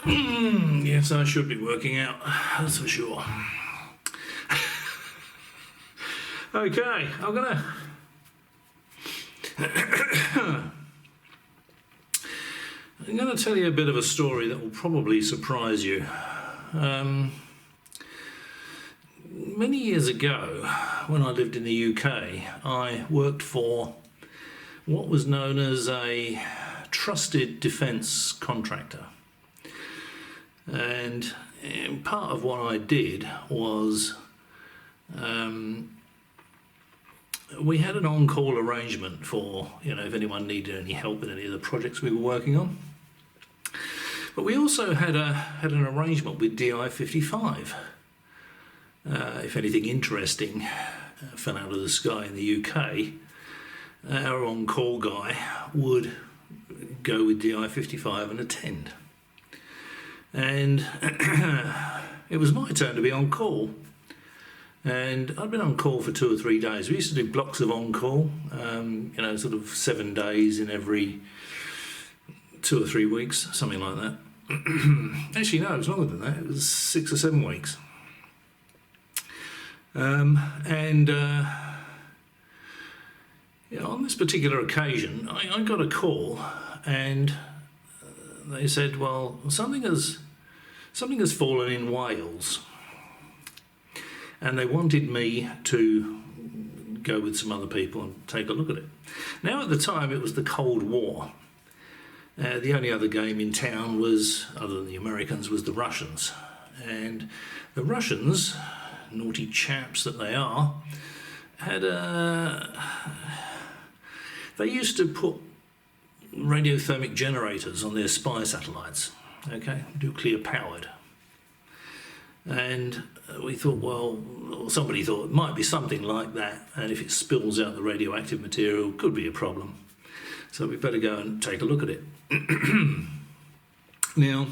Yes, I should be working out, that's for sure. Okay, I'm gonna tell you a bit of a story that will probably surprise you. Many years ago, when I lived in the UK, I worked for what was known as a trusted defence contractor. And part of what I did was we had an on-call arrangement for, if anyone needed any help with any of the projects we were working on. But we also had an arrangement with DI-55. If anything interesting fell out of the sky in the UK, our on-call guy would go with DI-55 and attend. And it was my turn to be on call. And I'd been on call for 2 or 3 days. We used to do blocks of on-call, sort of 7 days in every 2 or 3 weeks, something like that. Actually, no, it was longer than that. It was 6 or 7 weeks. On this particular occasion, I got a call, and they said, well, something has fallen in Wales. And they wanted me to go with some other people and take a look at it. Now, at the time, it was the Cold War. The only other game in town was, other than the Americans, was the Russians. And the Russians, naughty chaps that they are, they used to put radiothermic generators on their spy satellites, okay, nuclear powered. And we thought, well, or somebody thought it might be something like that, and if it spills out the radioactive material, it could be a problem. So we better go and take a look at it. Now,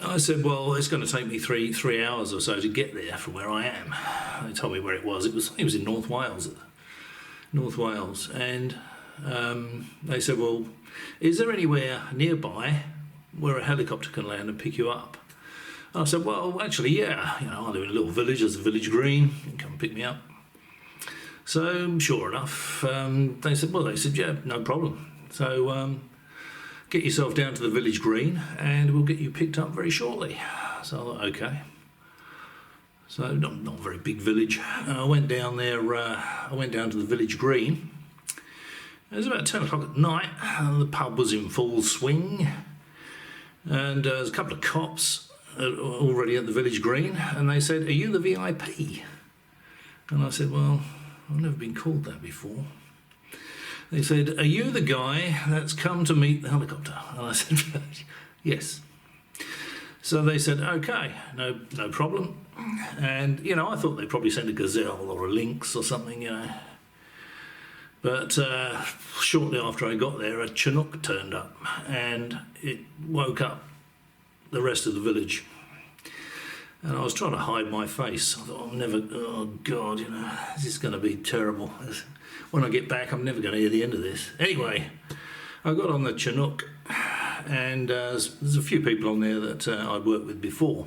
I said, well, it's going to take me three hours or so to get there from where I am. They told me where it was. It was in North Wales. And they said, well, is there anywhere nearby where a helicopter can land and pick you up? And I said, well, actually, yeah. I live in a little village. There's a village green. You can come pick me up. So, sure enough, they said, yeah, no problem. So, get yourself down to the village green and we'll get you picked up very shortly. So I thought, okay. So, not a very big village. I went down there, I went down to the village green. It was about 10 o'clock at night. The pub was in full swing. And there was a couple of cops already at the village green. And they said, are you the VIP? And I said, well, I've never been called that before. They said, are you the guy that's come to meet the helicopter? And I said, yes. So they said, okay, no problem. And, I thought they'd probably send a gazelle or a lynx or something, But shortly after I got there, a Chinook turned up and it woke up the rest of the village. And I was trying to hide my face. I thought, oh God, this is going to be terrible. When I get back, I'm never going to hear the end of this. Anyway, I got on the Chinook, and there's a few people on there that I'd worked with before.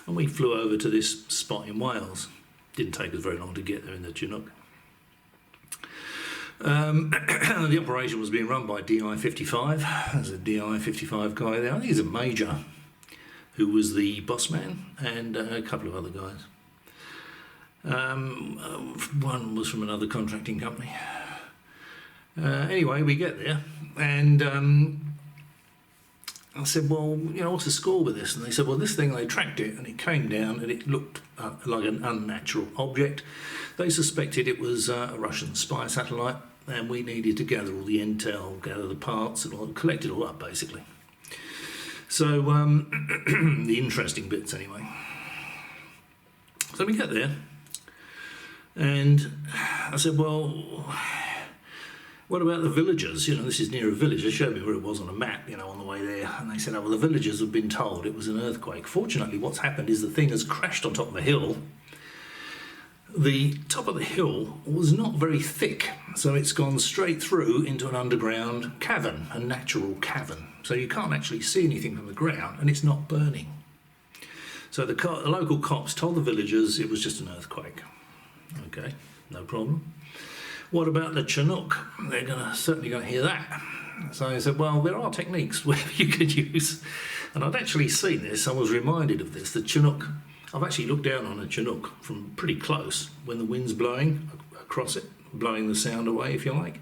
And we flew over to this spot in Wales. Didn't take us very long to get there in the Chinook. The operation was being run by DI-55. There's a DI-55 guy there. I think he's a major, who was the boss man, and a couple of other guys. One was from another contracting company. Anyway, we get there, and I said, well, what's the score with this? And they said, well, this thing, they tracked it, and it came down, and it looked like an unnatural object. They suspected it was a Russian spy satellite, and we needed to gather all the intel, gather the parts, and collect it all up, basically. So, the interesting bits, anyway. So we get there, and I said, well, what about the villagers? This is near a village. They showed me where it was on a map, on the way there. And they said, oh, well, the villagers have been told it was an earthquake. Fortunately, what's happened is the thing has crashed on top of a hill. the top of the hill was not very thick, so it's gone straight through into an underground cavern, a natural cavern. So you can't actually see anything from the ground, and it's not burning. So the local cops told the villagers it was just an earthquake. Okay, no problem. What about the Chinook? They're certainly going to hear that. So I said, well, there are techniques where you could use, and I'd actually seen this, I was reminded of this, the Chinook. I've actually looked down on a Chinook from pretty close when the wind's blowing across it, blowing the sound away, if you like.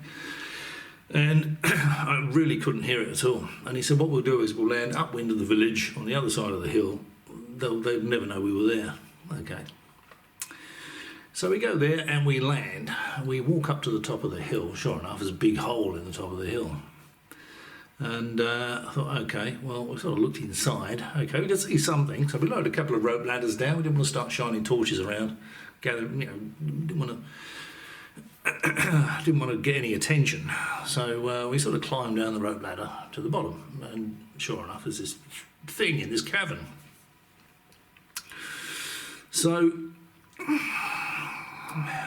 And I really couldn't hear it at all. And he said, what we'll do is we'll land upwind of the village on the other side of the hill. They'll never know we were there. Okay. So we go there and we land. We walk up to the top of the hill. Sure enough, there's a big hole in the top of the hill. And I thought, okay, well, we sort of looked inside. Okay, we could see something. So we loaded a couple of rope ladders down. We didn't want to start shining torches around. Didn't want to get any attention. So we sort of climbed down the rope ladder to the bottom. And sure enough, there's this thing in this cavern. So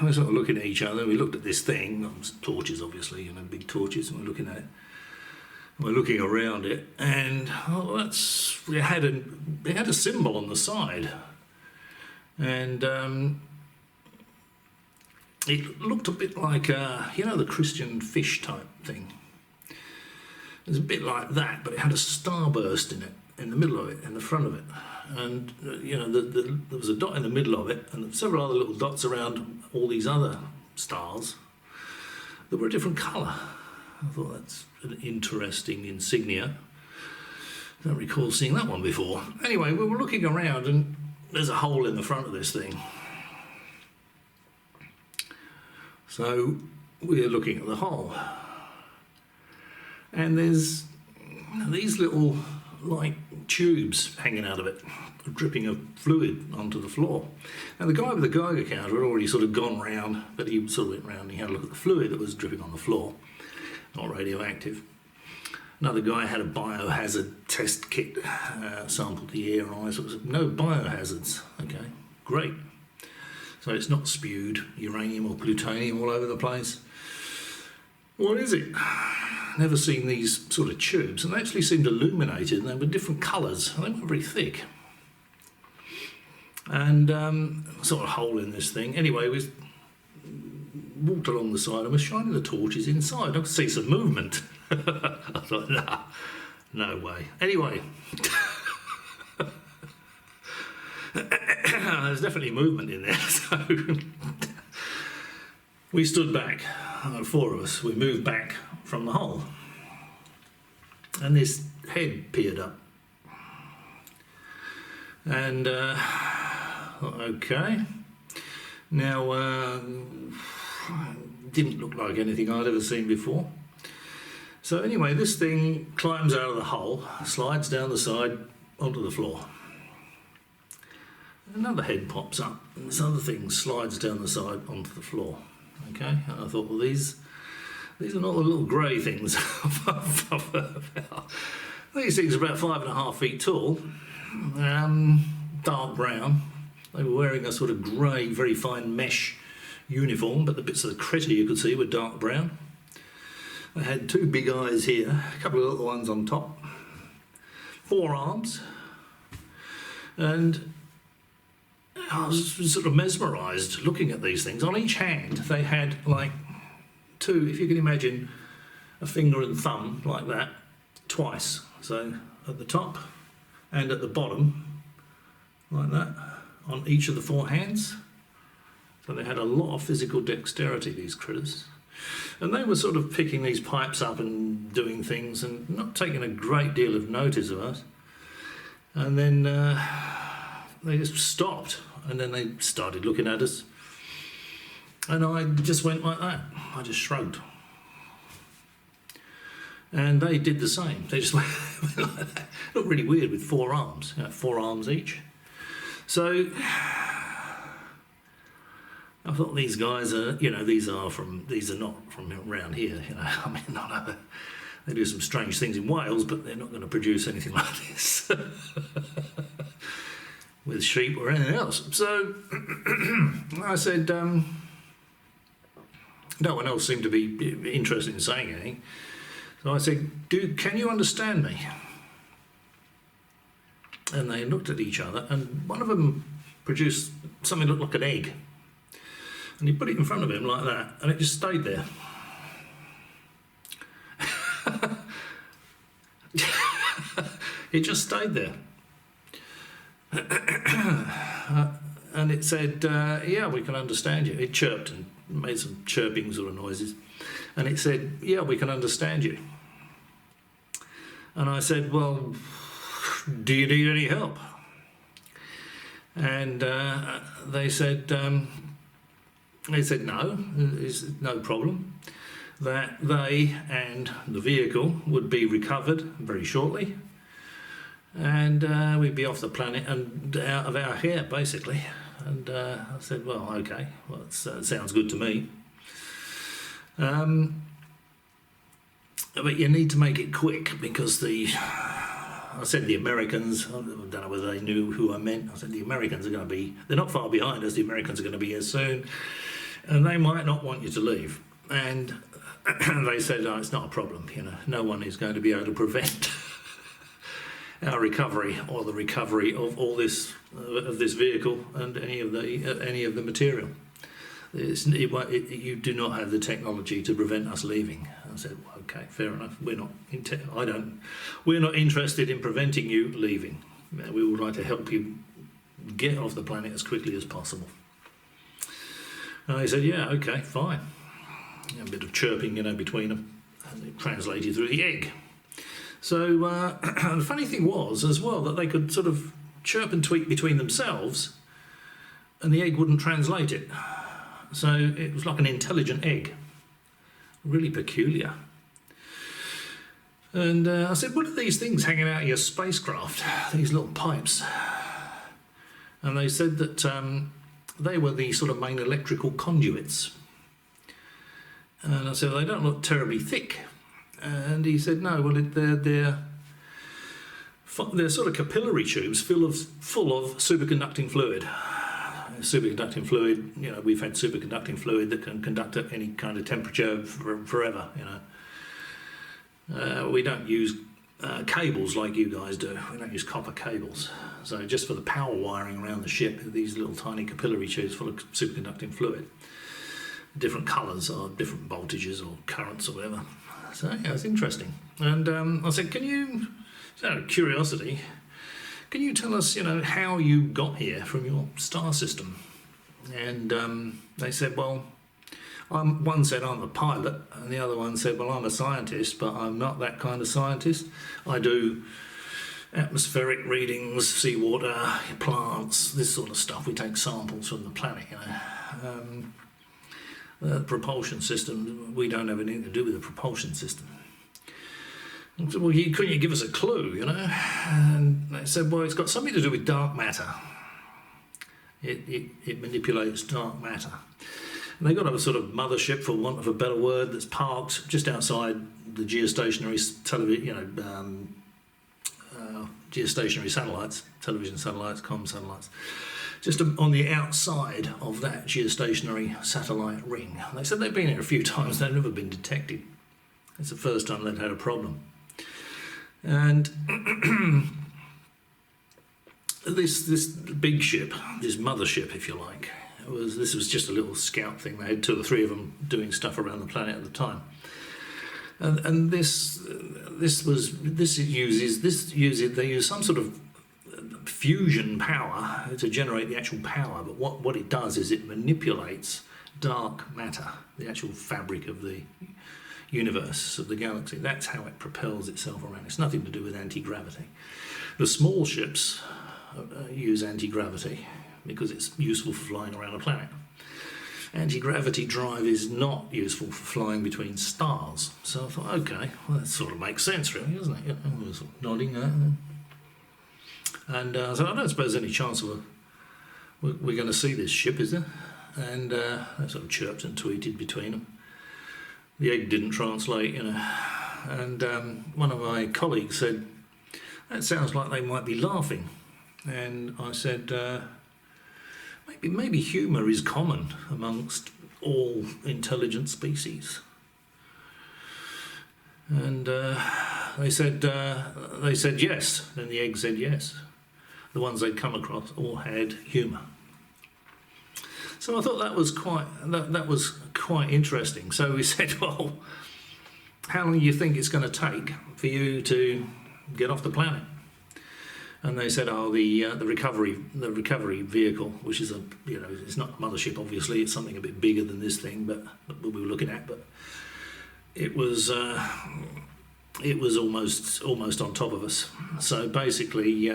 we're sort of looking at each other. We looked at this thing, torches obviously, big torches, and we're looking at it. We're looking around it, and it had a symbol on the side, and it looked a bit like the Christian fish type thing. It was a bit like that, but it had a starburst in it, in the middle of it, in the front of it, and there was a dot in the middle of it, and several other little dots around all these other stars that were a different colour. I thought that's an interesting insignia. I don't recall seeing that one before. Anyway, we were looking around and there's a hole in the front of this thing. So we're looking at the hole. And there's these little, tubes hanging out of it, dripping of fluid onto the floor. And the guy with the Geiger counter had already sort of gone round, but he sort of went round and he had a look at the fluid that was dripping on the floor. Not radioactive. Another guy had a biohazard test kit, sampled the air and all that sort of stuff. No biohazards. Okay, great. So it's not spewed uranium or plutonium all over the place. What is it? Never seen these sort of tubes, and they actually seemed illuminated, and they were different colours. They weren't very thick. And sort of hole in this thing. Anyway, we walked along the side and was shining the torches inside. I could see some movement. I thought, nah, no way. Anyway, there's definitely movement in there. So we stood back, four of us. We moved back from the hole, and this head peered up. And okay, now. Didn't look like anything I'd ever seen before. So anyway, this thing climbs out of the hole, slides down the side onto the floor. Another head pops up, and this other thing slides down the side onto the floor. Okay, and I thought, well, these are not the little grey things I've heard about. These things are about 5.5 feet tall, dark brown. They were wearing a sort of grey, very fine mesh uniform, but the bits of the critter you could see were dark brown. They had two big eyes here, a couple of little ones on top, 4 arms, and I was sort of mesmerised looking at these things. On each hand they had two, if you can imagine a finger and thumb like that, twice. So at the top and at the bottom, like that, on each of the 4 hands. So they had a lot of physical dexterity, these critters. And they were sort of picking these pipes up and doing things and not taking a great deal of notice of us. And then they just stopped, and then they started looking at us. And I just went like that. I just shrugged. And they did the same. They just went like that. Looked really weird with 4 arms, 4 arms each. So I thought these guys are, these are not from around here, I mean, they do some strange things in Wales, but they're not going to produce anything like this. with sheep or anything else. So I said, no one else seemed to be interested in saying anything. So I said, can you understand me? And they looked at each other, and one of them produced something that looked like an egg. And he put it in front of him like that, and it just stayed there. It just stayed there. And it said, yeah, we can understand you. It chirped and made some chirping sort of noises. And it said, yeah, we can understand you. And I said, well, do you need any help? And they said no, it's no problem. That they and the vehicle would be recovered very shortly, and we'd be off the planet and out of our hair, basically. And I said, well, okay, well, that sounds good to me. But you need to make it quick, because I said the Americans, I don't know whether they knew who I meant. I said the Americans are going to be, they're not far behind us, the Americans are going to be here soon, and they might not want you to leave. And they said, oh, it's not a problem, no one is going to be able to prevent our recovery or the recovery of all this, of this vehicle and any of the material. You do not have the technology to prevent us leaving. I said, well, okay, fair enough. We're not interested in preventing you leaving. We would like to help you get off the planet as quickly as possible. And they said, yeah, okay, fine. A bit of chirping, between them, and it translated through the egg. So the funny thing was, as well, that they could sort of chirp and tweet between themselves, and the egg wouldn't translate it. So it was like an intelligent egg. Really peculiar. And I said, what are these things hanging out of your spacecraft? These little pipes. And they said that they were the sort of main electrical conduits. And I said, they don't look terribly thick. And he said, no, well, they're sort of capillary tubes full of superconducting fluid. Superconducting fluid, we've had superconducting fluid that can conduct at any kind of temperature forever, We don't use cables like you guys do. We don't use copper cables. So just for the power wiring around the ship, these little tiny capillary tubes full of superconducting fluid. Different colours or different voltages or currents or whatever. So yeah, it's interesting. And I said, out of curiosity, can you tell us, how you got here from your star system? And they said, well, one said I'm a pilot, and the other one said, well, I'm a scientist, but I'm not that kind of scientist. I do atmospheric readings, seawater, plants, this sort of stuff. We take samples from the planet, The propulsion system, we don't have anything to do with the propulsion system. I said, well, couldn't you give us a clue, And they said, well, it's got something to do with dark matter. It manipulates dark matter. And they got a sort of mothership, for want of a better word, that's parked just outside the geostationary geostationary satellites, television satellites, comm satellites, just on the outside of that geostationary satellite ring. They said they've been here a few times, they've never been detected. It's the first time they'd had a problem. And this big ship, this mothership, if you like, this was just a little scout thing. They had 2 or 3 of them doing stuff around the planet at the time. And they use some sort of fusion power to generate the actual power, but what it does is it manipulates dark matter, the actual fabric of the universe, of the galaxy. That's how it propels itself around. It's nothing to do with anti-gravity. The small ships use anti-gravity because it's useful for flying around a planet. Anti-gravity drive is not useful for flying between stars. So I thought, okay, well, that sort of makes sense, really, doesn't it? I was nodding there. And so I don't suppose there's any chance we're going to see this ship, is there? And they sort of chirped and tweeted between them. The egg didn't translate, And one of my colleagues said, that sounds like they might be laughing. And I said, maybe humour is common amongst all intelligent species. And they said yes. Then the egg said yes. The ones they'd come across all had humour. So I thought that was quite interesting. So we said, well, how long do you think it's going to take for you to get off the planet? And they said, oh, the recovery vehicle, which is it's not a mothership, obviously, it's something a bit bigger than this thing, but we were looking at, but it was almost on top of us. So basically,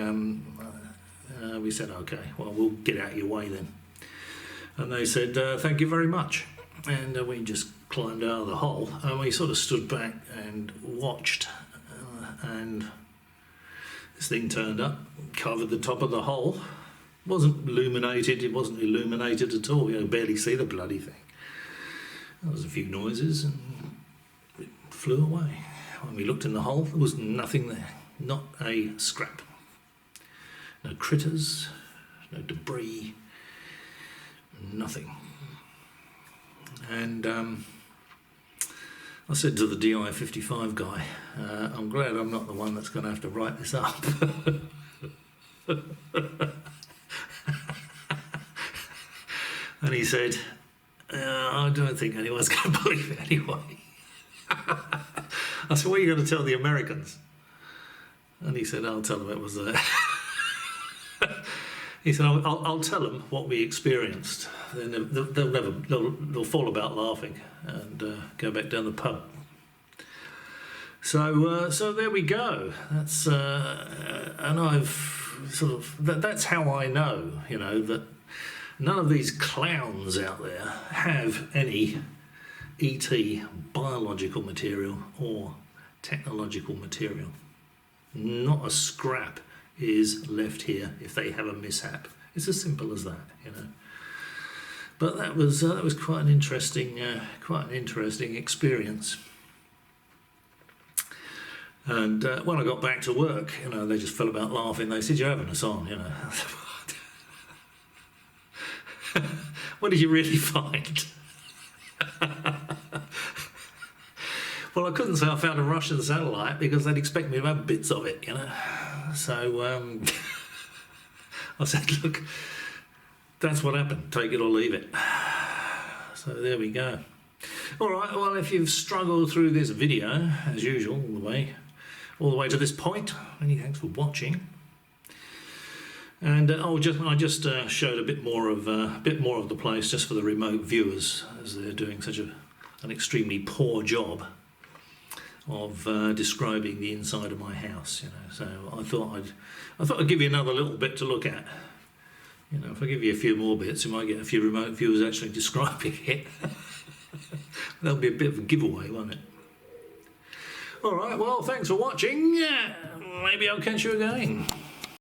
we said, okay, well, we'll get out of your way then. And they said, thank you very much. And we just climbed out of the hole, and we sort of stood back and watched, and this thing turned up, covered the top of the hole. It wasn't illuminated at all. You barely see the bloody thing. There was a few noises, and it flew away. When we looked in the hole, there was nothing there, not a scrap. No critters, no debris, nothing. And I said to the DI-55 guy, I'm glad I'm not the one that's going to have to write this up. And he said, I don't think anyone's going to believe it anyway. I said, what are you going to tell the Americans? And he said, I'll tell them it was there. He said, I'll tell them what we experienced. Then they'll fall about laughing and go back down the pub. So there we go. That's and that's how I know, that none of these clowns out there have any ET biological material or technological material. Not a scrap is left here if they have a mishap. It's as simple as that, But that was quite an interesting experience. And when I got back to work, they just fell about laughing. They said, "You're having us on, What did you really find?" Well, I couldn't say I found a Russian satellite because they'd expect me to have bits of it, So I said, look, that's what happened. Take it or leave it. So there we go. All right, well, if you've struggled through this video, as usual, all the way to this point, many thanks for watching. And I just showed a bit more of the place just for the remote viewers, as they're doing such an extremely poor job of describing the inside of my house. So I thought I'd give you another little bit to look at. If I give you a few more bits, you might get a few remote viewers actually describing it. That'll be a bit of a giveaway, won't it? All right. Well, thanks for watching. Maybe I'll catch you again.